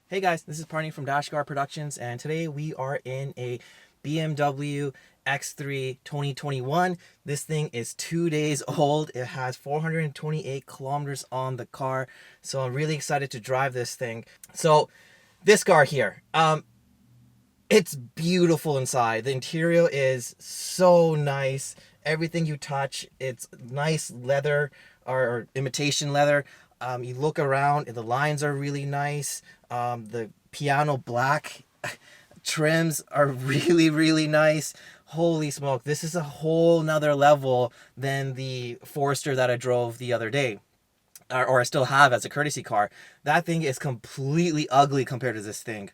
Hey guys, this is Parney from Dashgar Productions, and today we are in a BMW X3 2021. This thing is 2 days old. It has 428 kilometers on the car, so I'm really excited to drive this thing. So this car here, it's beautiful inside. The interior is so nice. Everything you touch, it's nice leather or imitation leather. You look around, the lines are really nice. The piano black trims are really nice. Holy smoke, this is a whole nother level than the Forester that I drove the other day, or I still have as a courtesy car. That thing is completely ugly compared to this thing.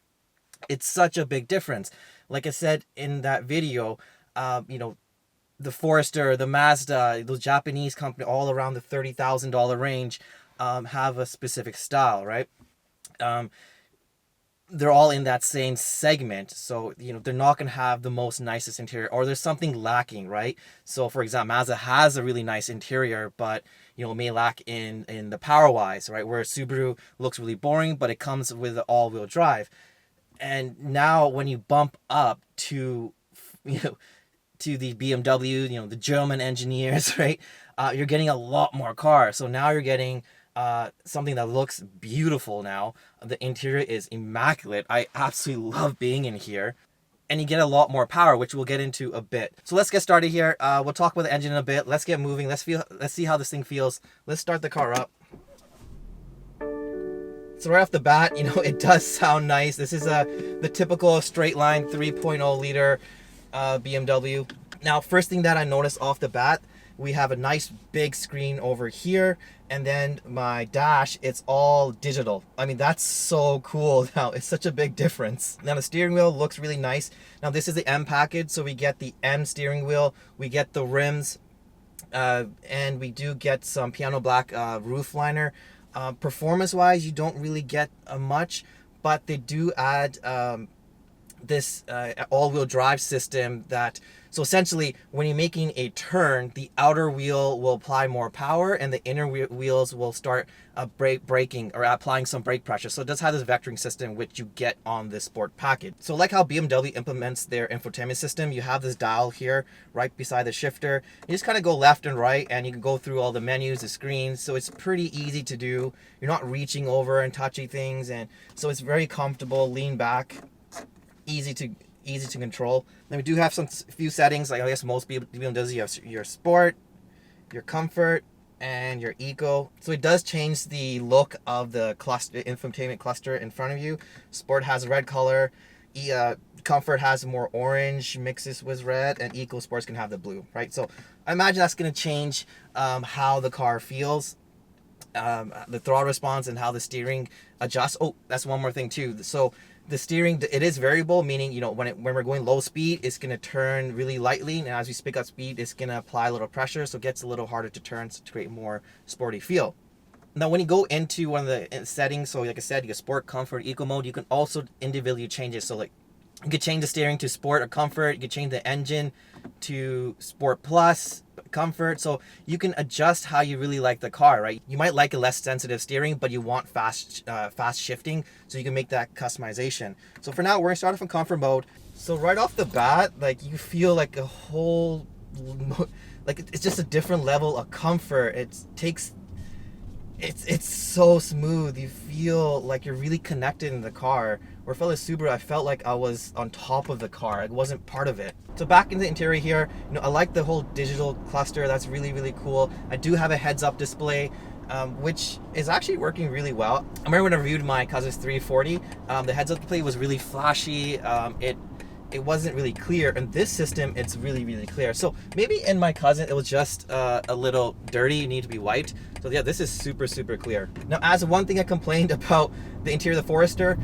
It's such a big difference. Like I said in that video, the Forester, the Mazda, those Japanese company, all around the $30,000 range, have a specific style, right? They're all in that same segment, so they're not going to have the most nicest interior, or there's something lacking, right? So for example, Mazda has a really nice interior, but it may lack in the power wise, right? Where Subaru looks really boring, but it comes with all-wheel drive. And now when you bump up to to the BMW, the German engineers, right? You're getting a lot more car. So now you're getting something that looks beautiful now. The interior is immaculate. I absolutely love being in here. And you get a lot more power, which we'll get into a bit. So let's get started here. We'll talk about the engine in a bit. Let's get moving. Let's see how this thing feels. Let's start the car up. So right off the bat, it does sound nice. This is the typical straight line 3.0 liter BMW. Now, first thing that I noticed off the bat, we have a nice big screen over here, and then my dash, it's all digital. I mean, that's so cool now. It's such a big difference. Now the steering wheel looks really nice. Now this is the M package, so we get the M steering wheel, we get the rims, and we do get some piano black roof liner. Performance wise, you don't really get much, but they do add this all-wheel drive system so essentially when you're making a turn, the outer wheel will apply more power and the inner wheels will start braking or applying some brake pressure. So it does have this vectoring system which you get on this sport package. So like how BMW implements their infotainment system, you have this dial here right beside the shifter. You just kind of go left and right and you can go through all the menus, the screens. So it's pretty easy to do. You're not reaching over and touching things, and so it's very comfortable. Lean back, easy to control. Then we do have some few settings, like I guess most BMWs. You have your sport, your comfort, and your eco. So it does change the look of the cluster, infotainment cluster in front of you. Sport has a red color, comfort has more orange mixes with red, and eco sports can have the blue, right? So I imagine that's going to change how the car feels, the throttle response, and how the steering adjusts. Oh, that's one more thing too. So the steering, it is variable, meaning when we're going low speed, it's going to turn really lightly, and as we pick up speed, it's going to apply a little pressure, so it gets a little harder to turn to create more sporty feel. Now when you go into one of the settings, so like I said, you get sport, comfort, eco mode, you can also individually change it. So like you could change the steering to sport or comfort, you could change the engine to sport plus comfort, so you can adjust how you really like the car, right? You might like a less sensitive steering, but you want fast shifting, so you can make that customization. So for now, we're gonna start off in comfort mode. So right off the bat, like you feel like a whole, like it's just a different level of comfort. It's so smooth. You feel like you're really connected in the car. Where I felt with Subaru, I felt like I was on top of the car. I wasn't part of it. So back in the interior here, I like the whole digital cluster. That's really cool. I do have a heads-up display, which is actually working really well. I remember when I reviewed my Cousin's 340, the heads-up display was really flashy. It wasn't really clear. In this system, it's really clear. So maybe in my Cousin, it was just a little dirty. You need to be wiped. So yeah, this is super clear. Now, as one thing I complained about the interior of the Forester,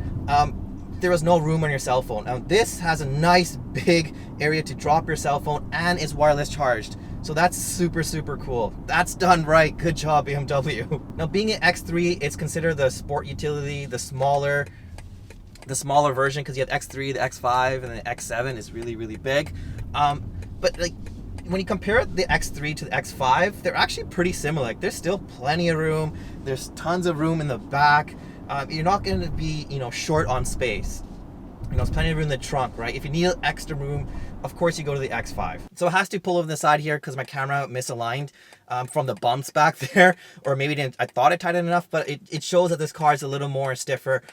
there was no room on your cell phone. Now this has a nice big area to drop your cell phone, and it's wireless charged. So that's super cool. That's done right. Good job, BMW. Now being an X3, it's considered the sport utility, the smaller version, because you have X3, the X5, and the X7 is really big. But like when you compare the X3 to the X5, they're actually pretty similar. Like there's still plenty of room. There's tons of room in the back. you're not going to be, short on space. There's plenty of room in the trunk, right? If you need extra room, of course you go to the X5. So it has to pull over the side here because my camera misaligned from the bumps back there, or maybe I thought it tightened enough, but it shows that this car is a little more stiffer.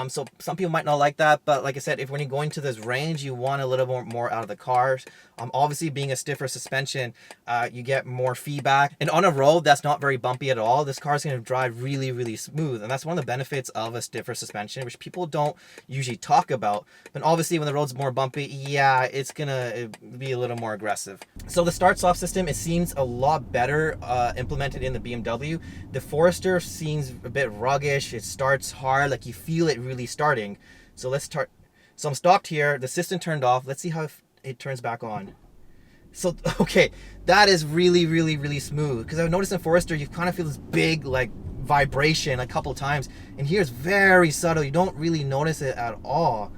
So some people might not like that, but like I said, when you're going to this range, you want a little more out of the cars. Obviously, being a stiffer suspension, you get more feedback. And on a road that's not very bumpy at all, this car is going to drive really, really smooth. And that's one of the benefits of a stiffer suspension, which people don't usually talk about. But obviously, when the road's more bumpy, yeah, it's going to be a little more aggressive. So the start-stop system, it seems a lot better implemented in the BMW. The Forester seems a bit ruggish. It starts hard, like you feel it really starting. So let's start. So I'm stopped here. The system turned off. Let's see how it turns back on. So, okay, that is really, really, really smooth. Because I've noticed in Forester, you kind of feel this big, like, vibration a couple times. And here it's very subtle. You don't really notice it at all.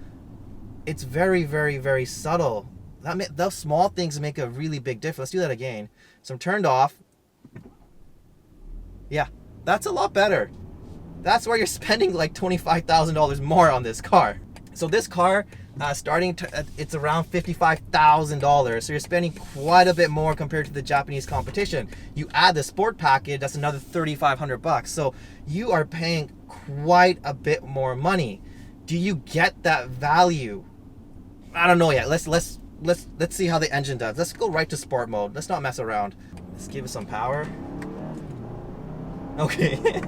It's very, very, very subtle. Those small things make a really big difference. Let's do that again. So I'm turned off. Yeah, that's a lot better. That's why you're spending like $25,000 more on this car. So this car, it's around $55,000. So you're spending quite a bit more compared to the Japanese competition. You add the sport package, that's another $3,500. So you are paying quite a bit more money. Do you get that value? I don't know yet. Let's see how the engine does. Let's go right to sport mode. Let's not mess around. Let's give it some power. Okay.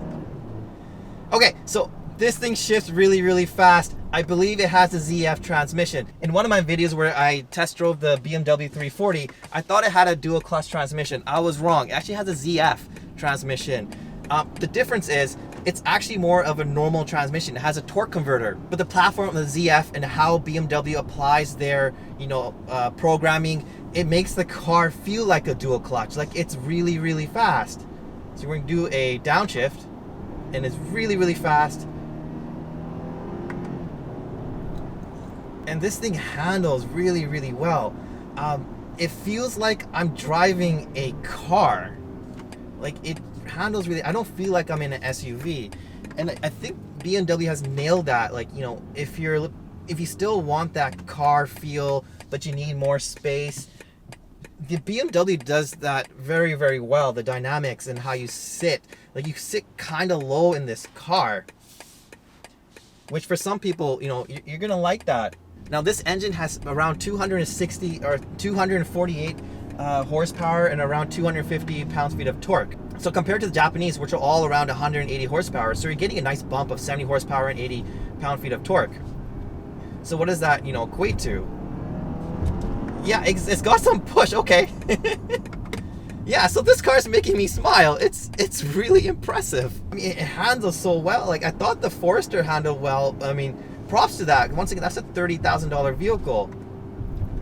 Okay, so this thing shifts really, really fast. I believe it has a ZF transmission. In one of my videos where I test drove the BMW 340, I thought it had a dual clutch transmission. I was wrong. It actually has a ZF transmission. The difference is it's actually more of a normal transmission. It has a torque converter, but the platform of the ZF and how BMW applies their, programming, it makes the car feel like a dual clutch. Like it's really, really fast. So we're gonna do a downshift, and it's really, really fast. And this thing handles really, really well. It feels like I'm driving a car. Like it handles really, I don't feel like I'm in an SUV. And I think BMW has nailed that. Like, if you still want that car feel, but you need more space, the BMW does that very, very well. The dynamics and how you sit, like you sit kind of low in this car, which for some people, you're gonna like that. Now this engine has around 260 or 248 horsepower and around 250 pounds-feet of torque. So compared to the Japanese, which are all around 180 horsepower, so you're getting a nice bump of 70 horsepower and 80 pound-feet of torque. So what does that, equate to? Yeah, it's got some push. Okay. Yeah, so this car's making me smile. It's really impressive. I mean, it handles so well. Like I thought the Forester handled well. I mean, props to that. Once again, that's a $30,000 vehicle.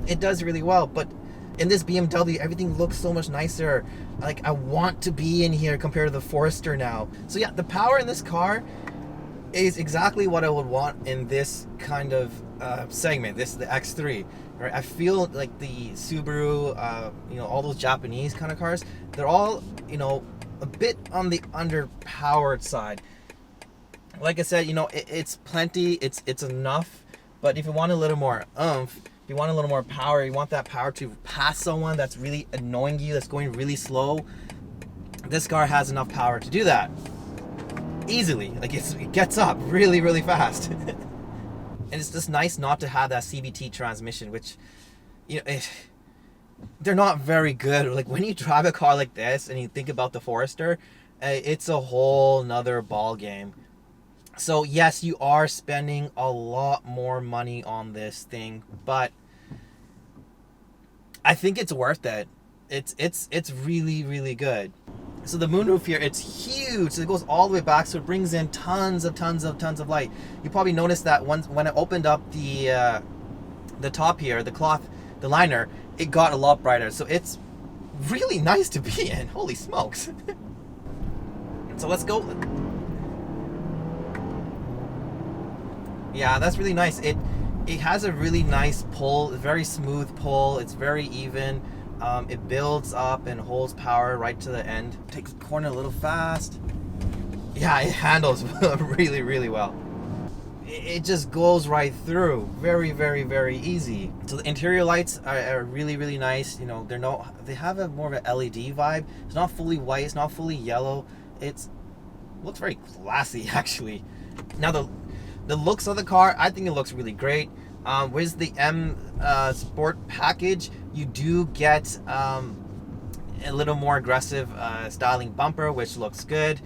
It does really well, but in this BMW, everything looks so much nicer. Like I want to be in here compared to the Forester now. So yeah, the power in this car is exactly what I would want in this kind of segment. This is the X3. Right? I feel like the Subaru, all those Japanese kind of cars, they're all, a bit on the underpowered side. Like I said, it's plenty, it's enough. But if you want a little more oomph, if you want a little more power, you want that power to pass someone that's really annoying you, that's going really slow, this car has enough power to do that easily. Like it gets up really, really fast. And it's just nice not to have that CVT transmission, which, they're not very good. Like when you drive a car like this and you think about the Forester, it's a whole nother ball game. So yes, you are spending a lot more money on this thing, but I think it's worth it. It's really, really good. So the moonroof here, it's huge. So it goes all the way back, so it brings in tons of light. You probably noticed that when I opened up the top here, the cloth, the liner, it got a lot brighter. So it's really nice to be in. Holy smokes. So let's go. Yeah, that's really nice. It has a really nice pull, very smooth pull. It's very even. It builds up and holds power right to the end. Takes the corner a little fast. Yeah, it handles really, really well. It just goes right through, very, very, very easy. So the interior lights are really, really nice. You know, they have a more of an LED vibe. It's not fully white, it's not fully yellow. It looks very classy actually. Now the looks of the car, I think it looks really great. With the M Sport package, you do get a little more aggressive styling bumper, which looks good.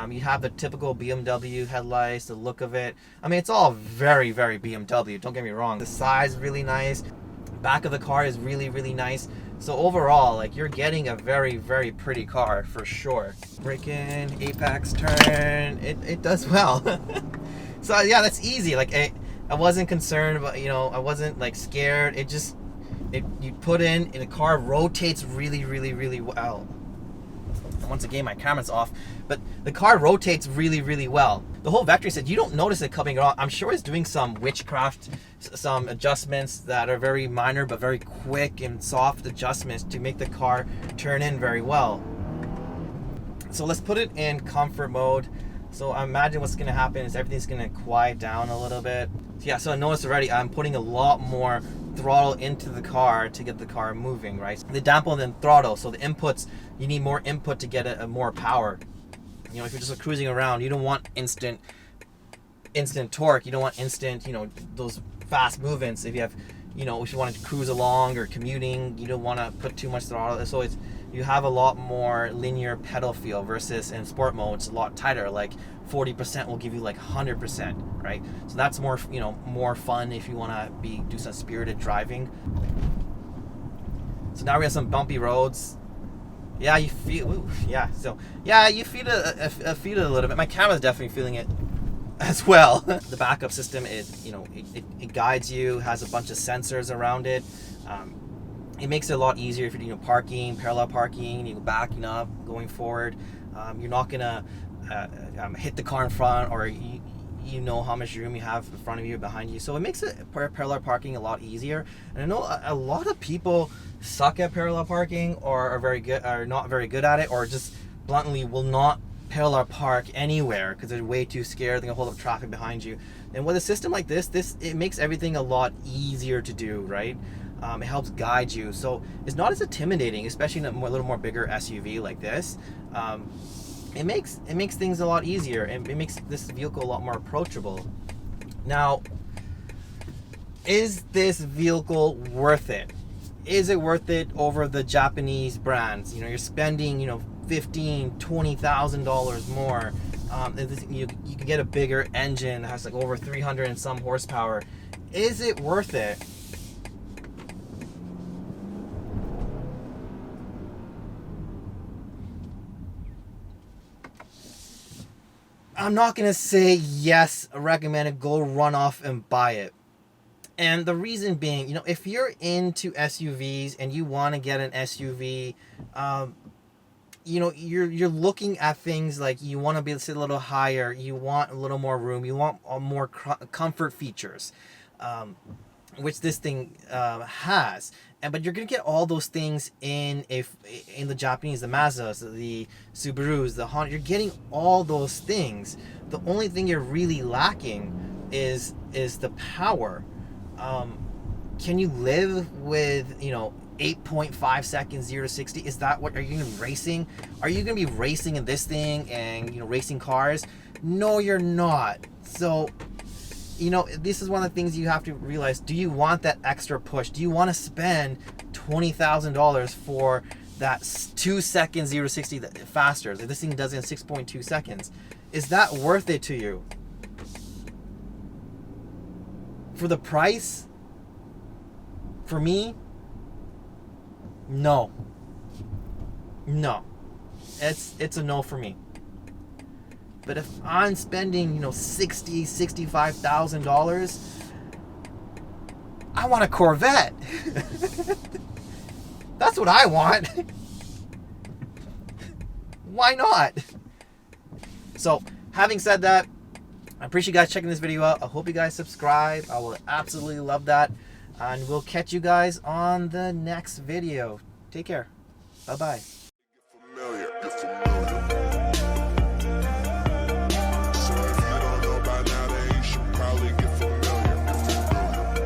You have the typical BMW headlights, the look of it. I mean, it's all very, very BMW, don't get me wrong. The size is really nice. Back of the car is really, really nice. So overall, like, you're getting a very, very pretty car for sure. Brake in, apex turn, it does well. So yeah, that's easy. Like, I wasn't concerned about, you know, I wasn't like scared. You put in and the car rotates really, really, really well. Once again, my camera's off, but the car rotates really, really well. The whole Vectory said you don't notice it coming off. I'm sure it's doing some witchcraft, some adjustments that are very minor but very quick and soft adjustments to make the car turn in very well. So let's put it in comfort mode. So I imagine what's going to happen is everything's going to quiet down a little bit. Yeah, so I noticed already I'm putting a lot more throttle into the car to get the car moving, right? The dampen and throttle, so the inputs, you need more input to get a more power. You know, if you're just cruising around, you don't want instant torque. You don't want instant, you know, those fast movements. If you have, you know, if you want to cruise along or commuting, you don't want to put too much throttle. So you have a lot more linear pedal feel versus in sport mode, it's a lot tighter. Like 40% will give you like 100%, right? So that's more, you know, more fun if you want to do some spirited driving. So now we have some bumpy roads. Yeah, you feel, ooh, yeah. So yeah, you feel it a little bit. My camera's definitely feeling it as well. The backup system is, you know, it guides you, has a bunch of sensors around it. It makes it a lot easier if you're, you know, parking, parallel parking, you know, backing up, going forward. You're not gonna hit the car in front, or you know how much room you have in front of you, behind you. So it makes it parallel parking a lot easier. And I know a lot of people suck at parallel parking, or are not very good at it, or just bluntly will not parallel park anywhere because they're way too scared. They're gonna hold up traffic behind you. And with a system like this, it makes everything a lot easier to do, right? It helps guide you, so it's not as intimidating, especially in a little more bigger SUV like this. It makes things a lot easier, and it makes this vehicle a lot more approachable. Now, is this vehicle worth it? Is it worth it over the Japanese brands? You know, you're spending, you know, $15,000-$20,000 more. You can get a bigger engine that has like over 300 and some horsepower. Is it worth it? I'm not gonna say yes, recommend it, go run off and buy it. And the reason being, you know, if you're into SUVs and you want to get an SUV, you know, you're looking at things like you want to be able to sit a little higher, you want a little more room, you want more comfort features, which this thing has. But you're gonna get all those things in the Japanese, the Mazdas, the Subarus, the Honda. You're getting all those things. The only thing you're really lacking is the power. Can you live with, you know, 8.5 seconds 0 to 60? Is that what, are you gonna be racing? Are you gonna be racing in this thing and, you know, racing cars? No, you're not. So, you know, this is one of the things you have to realize. Do you want that extra push? Do you want to spend $20,000 for that 2 seconds 0 to 60 faster? This thing does it in 6.2 seconds. Is that worth it to you? For the price? For me? No. No. It's a no for me. But if I'm spending, you know, $65,000, I want a Corvette. That's what I want. Why not? So, having said that, I appreciate you guys checking this video out. I hope you guys subscribe. I will absolutely love that. And we'll catch you guys on the next video. Take care. Bye-bye.